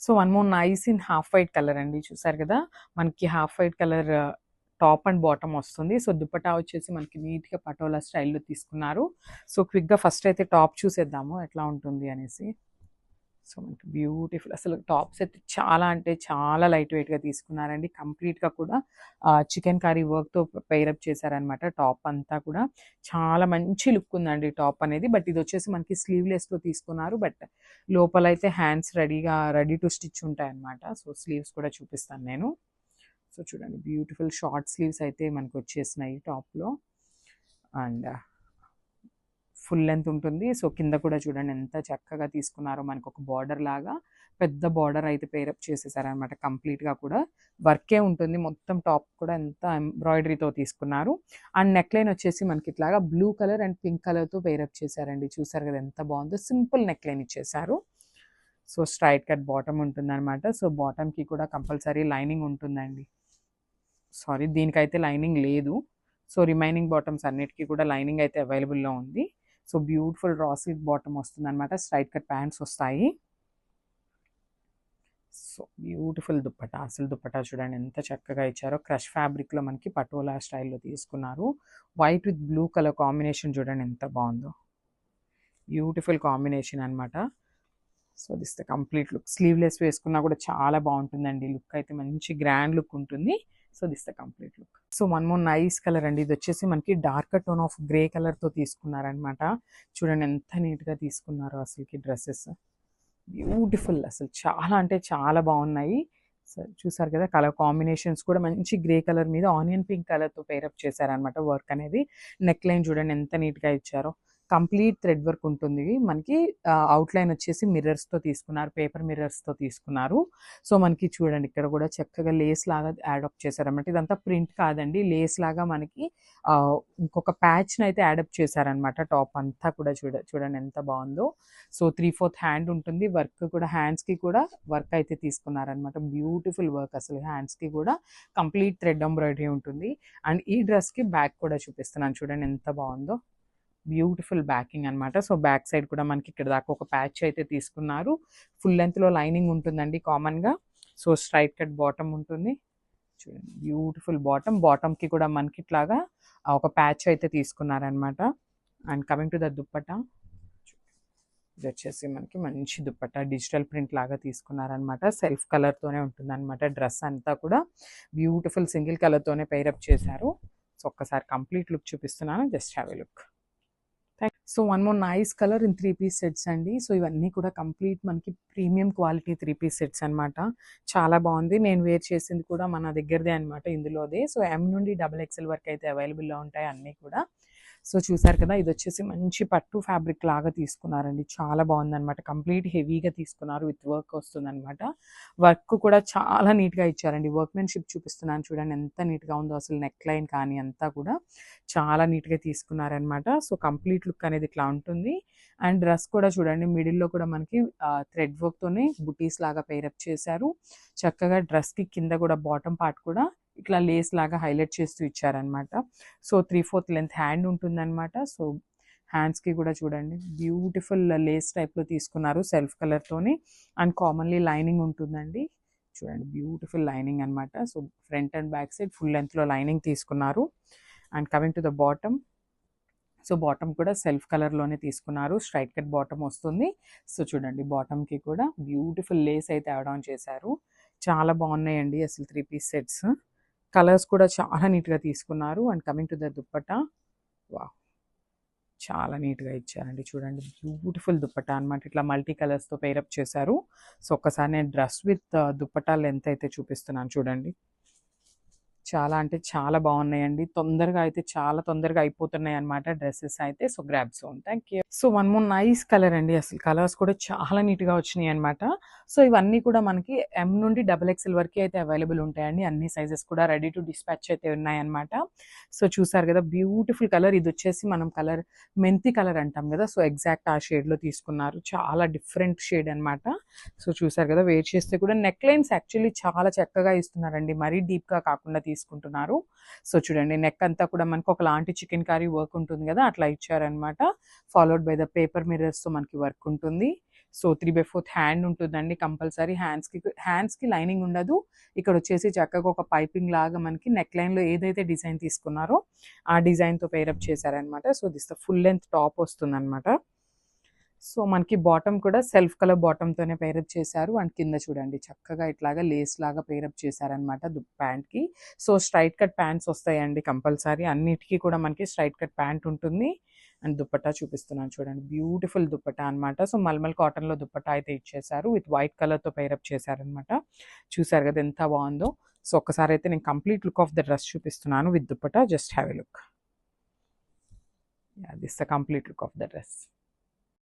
So one more nice in half white colour అండి. చూసారు కదా, మనకి half white colour top and bottom వస్తుంది. సో దుపట్టా వచ్చేసి మనకి నీట్గా పటోలా స్టైల్లో తీసుకున్నారు. సో క్విక్గా ఫస్ట్ అయితే టాప్ చూసేద్దాము ఎట్లా ఉంటుంది అనేసి. సో మనకి బ్యూటిఫుల్, అసలు టాప్స్ అయితే చాలా అంటే చాలా లైట్ వెయిట్గా తీసుకున్నారండి. కంప్లీట్గా కూడా చికెన్ కర్రీ వర్క్తో పెయిరప్ చేశారనమాట. టాప్ అంతా కూడా చాలా మంచి లుక్ ఉందండి టాప్ అనేది. బట్ ఇది వచ్చేసి మనకి స్లీవ్లెస్లో తీసుకున్నారు. బట్ లోపల అయితే హ్యాండ్స్ రెడీ టు స్టిచ్ ఉంటాయన్నమాట. సో స్లీవ్స్ కూడా చూపిస్తాను నేను. సో చూడండి, బ్యూటిఫుల్ షార్ట్ స్లీవ్స్ అయితే మనకు వచ్చేసినాయి టాప్లో. అండ్ ఫుల్ లెంత్ ఉంటుంది. సో కింద కూడా చూడండి ఎంత చక్కగా తీసుకున్నారో, మనకు ఒక బార్డర్ లాగా పెద్ద బార్డర్ అయితే పేరప్ చేసేసారనమాట. కంప్లీట్గా కూడా వర్కే ఉంటుంది మొత్తం. టాప్ కూడా ఎంత ఎంబ్రాయిడరీతో తీసుకున్నారు. అండ్ నెక్ లైన్ వచ్చేసి మనకి ఇట్లాగా బ్లూ కలర్ అండ్ పింక్ కలర్తో పేరప్ చేశారండి. చూసారు కదా ఎంత బాగుందో, సింపుల్ నెక్ లైన్ ఇచ్చేసారు. సో స్ట్రైట్ కట్ బాటమ్ ఉంటుందన్నమాట. సో బాటమ్కి కూడా కంపల్సరీ లైనింగ్ ఉంటుందండి. సారీ, దీనికైతే లైనింగ్ లేదు. సో రిమైనింగ్ బాటమ్స్ అన్నిటికీ కూడా లైనింగ్ అయితే అవైలబుల్లో ఉంది. So beautiful raw silk bottom వస్తుంది అనమాట. స్ట్రైట్ కట్ ప్యాంట్స్ వస్తాయి. సో బ్యూటిఫుల్ దుప్పటా, అసలు దుప్పటా చూడండి ఎంత చక్కగా ఇచ్చారో. క్రష్ ఫ్యాబ్రిక్లో మనకి పటోలా స్టైల్లో తీసుకున్నారు. White with blue colour combination చూడండి ఎంత బాగుందో, బ్యూటిఫుల్ కాంబినేషన్ అనమాట. So this the complete look. Sleeveless వేసుకున్నా కూడా చాలా బాగుంటుందండి. లుక్ అయితే మంచి గ్రాండ్ లుక్ ఉంటుంది. So this the complete look. So one more nice colour అండి. ఇది వచ్చేసి మనకి డార్క్ టోన్ ఆఫ్ గ్రే కలర్తో తీసుకున్నారనమాట. చూడండి ఎంత నీట్గా తీసుకున్నారో అసలుకి డ్రెస్సెస్. బ్యూటిఫుల్, అసలు చాలా అంటే చాలా బాగున్నాయి. సో చూసారు కదా, కలర్ కాంబినేషన్స్ కూడా మంచి గ్రే కలర్ మీద ఆనియన్ పింక్ కలర్తో పేరప్ చేశారనమాట. వర్క్ అనేది నెక్ లైన్ చూడండి ఎంత నీట్గా ఇచ్చారో. కంప్లీట్ థ్రెడ్ వర్క్ ఉంటుంది మనకి. అవుట్లైన్ వచ్చేసి మిర్రర్స్తో తీసుకున్నారు, పేపర్ మిర్రర్స్తో తీసుకున్నారు. సో మనకి చూడండి ఇక్కడ కూడా చక్కగా లేస్ లాగా యాడప్ చేశారనమాట. ఇదంతా ప్రింట్ కాదండి, లేస్ లాగా మనకి ఇంకొక ప్యాచ్ని అయితే యాడప్ చేశారనమాట. టాప్ అంతా కూడా చూడండి ఎంత బాగుందో. సో 3/4 హ్యాండ్ ఉంటుంది. వర్క్ కూడా హ్యాండ్స్కి కూడా వర్క్ అయితే తీసుకున్నారనమాట. బ్యూటిఫుల్ వర్క్, అసలు హ్యాండ్స్కి కూడా కంప్లీట్ థ్రెడ్ ఎంబ్రాయిడరీ ఉంటుంది. అండ్ ఈ డ్రెస్కి బ్యాక్ కూడా చూపిస్తున్నాను చూడండి ఎంత బాగుందో. బ్యూటిఫుల్ బ్యాకింగ్ అనమాట. సో బ్యాక్ సైడ్ కూడా మనకి ఇక్కడ దాకా ఒక ప్యాచ్ అయితే తీసుకున్నారు. ఫుల్ లెంత్లో లైనింగ్ ఉంటుందండి కామన్గా. సో స్ట్రైట్ కట్ బాటమ్ ఉంటుంది. చూడండి బ్యూటిఫుల్ బాటమ్. బాటమ్కి కూడా మనకి ఇట్లాగా ఒక ప్యాచ్ అయితే తీసుకున్నారనమాట. And coming to the dupatta, ఇది వచ్చేసి మనకి మంచి దుప్పటా డిజిటల్ ప్రింట్ లాగా తీసుకున్నారనమాట. సెల్ఫ్ కలర్తోనే ఉంటుందన్నమాట. డ్రెస్ అంతా కూడా బ్యూటిఫుల్ సింగిల్ కలర్తోనే పేరప్ చేశారు. సో ఒక్కసారి కంప్లీట్ లుక్ చూపిస్తున్నాను, just have a look. So one more nice colour in 3-piece sets అండి. సో ఇవన్నీ కూడా కంప్లీట్ మనకి ప్రీమియం క్వాలిటీ 3-piece సెట్స్ అనమాట. చాలా బాగుంది. నేను వేర్ చేసింది కూడా మన దగ్గరదే అనమాట, ఇందులోదే. సో M నుండి XXL వరకు అయితే అవైలబుల్లో ఉంటాయి అన్నీ కూడా. సో చూసారు కదా, ఇది వచ్చేసి మంచి పట్టు ఫ్యాబ్రిక్ లాగా తీసుకున్నారండి. చాలా బాగుందన్నమాట. కంప్లీట్ హెవీగా తీసుకున్నారు, విత్ వర్క్ వస్తుందన్నమాట. వర్క్ కూడా చాలా నీట్గా ఇచ్చారండి. వర్క్మెన్షిప్ చూపిస్తున్నాను చూడండి ఎంత నీట్గా ఉందో. అసలు నెక్ లైన్ కానీ అంతా కూడా చాలా నీట్గా తీసుకున్నారనమాట. సో కంప్లీట్ లుక్ అనేది ఇట్లా ఉంటుంది. అండ్ డ్రెస్ కూడా చూడండి, మిడిల్లో కూడా మనకి థ్రెడ్ వర్క్తోనే బుటీస్ లాగా పేరప్ చేశారు. చక్కగా డ్రెస్కి కింద కూడా బాటమ్ పార్ట్ కూడా ఇట్లా లేస్ లాగా హైలైట్ చేస్తూ ఇచ్చారనమాట. సో 3/4 లెంత్ హ్యాండ్ ఉంటుందన్నమాట. సో హ్యాండ్స్కి కూడా చూడండి బ్యూటిఫుల్ లేస్ టైప్లో తీసుకున్నారు సెల్ఫ్ కలర్తోని. అండ్ కామన్లీ లైనింగ్ ఉంటుందండి. చూడండి బ్యూటిఫుల్ లైనింగ్ అనమాట. So front and back side full లెంత్లో లైనింగ్ తీసుకున్నారు. And coming to the bottom, so bottom కూడా సెల్ఫ్ కలర్లోనే తీసుకున్నారు. స్ట్రైట్ కట్ బాటమ్ వస్తుంది. సో చూడండి బాటమ్కి కూడా బ్యూటిఫుల్ లేస్ అయితే యాడ్ ఆన్ చేశారు. చాలా బాగున్నాయండి అసలు 3-piece సెట్స్. కలర్స్ కూడా చాలా నీట్గా తీసుకున్నారు. And coming to the dupatta, వా చాలా నీట్గా ఇచ్చారండి. చూడండి బ్యూటిఫుల్ దుప్పటా అనమాట. ఇట్లా మల్టీ కలర్స్తో పేరప్ చేశారు. సో ఒక్కసారి నేను డ్రెస్ విత్ దుప్పటా లెంత్ అయితే చూపిస్తున్నాను చూడండి. చాలా అంటే చాలా బాగున్నాయండి. చాలా తొందరగా అయిపోతున్నాయి అనమాట డ్రెస్సెస్ అయితే. So grab son. Thank you. So one more nice colour అండి. అసలు కలర్స్ కూడా చాలా నీట్గా వచ్చినాయి అనమాట. సో ఇవన్నీ కూడా మనకి M నుండి XXL వరకు అయితే అవైలబుల్ ఉంటాయండి. అన్ని సైజెస్ కూడా రెడీ టు డిస్పాచ్ అయితే ఉన్నాయన్నమాట. సో చూసారు కదా బ్యూటిఫుల్ కలర్. ఇది వచ్చేసి మనం కలర్ మెంతి కలర్ అంటాం కదా, సో ఎగ్జాక్ట్ ఆ షేడ్లో తీసుకున్నారు. చాలా డిఫరెంట్ షేడ్ అనమాట. సో చూసారు కదా, వేర్ చేస్తే కూడా నెక్ లైన్స్ యాక్చువల్లీ చాలా చక్కగా ఇస్తున్నారండి. మరీ డీప్గా కాకుండా తీసుకుంటున్నారు. సో చూడండి నెక్ అంతా కూడా మనకు ఒకలాంటి చికెన్ కర్రీ వర్క్ ఉంటుంది కదా, అట్లా ఇచ్చారనమాట. ఫాలోడ్ బై ద పేపర్ మిర్రర్స్తో మనకి వర్క్ ఉంటుంది. సో 3/4 హ్యాండ్ ఉంటుందండి కంపల్సరీ. హ్యాండ్స్కి లైనింగ్ ఉండదు. ఇక్కడ వచ్చేసి చక్కగా ఒక పైపింగ్ లాగా మనకి నెక్ లైన్లో ఏదైతే డిజైన్ తీసుకున్నారో ఆ డిజైన్తో పేరప్ చేశారనమాట. So this full length top వస్తుందన్నమాట. సో మనకి బాటమ్ కూడా సెల్ఫ్ కలర్ బాటమ్తోనే పేరప్ చేశారు. అండ్ కింద చూడండి చక్కగా ఇట్లాగా లేస్ లాగా పేరప్ చేశారనమాట ప్యాంట్కి. సో స్ట్రైట్ కట్ ప్యాంట్స్ వస్తాయండి కంపల్సరీ. అన్నిటికీ కూడా మనకి స్ట్రైట్ కట్ ప్యాంట్ ఉంటుంది. అండ్ దుప్పట్టా చూపిస్తున్నాను చూడండి, బ్యూటిఫుల్ దుప్పట్టా అనమాట. సో మల్మల్ కాటన్లో దుప్పట్టా అయితే ఇచ్చేసారు, విత్ వైట్ కలర్తో పేరప్ చేశారనమాట. చూసారు కదా ఎంత బాగుందో. సో ఒక్కసారి అయితే నేను complete look of the dress చూపిస్తున్నాను with dupatta. Just have a look. This the complete look of the dress.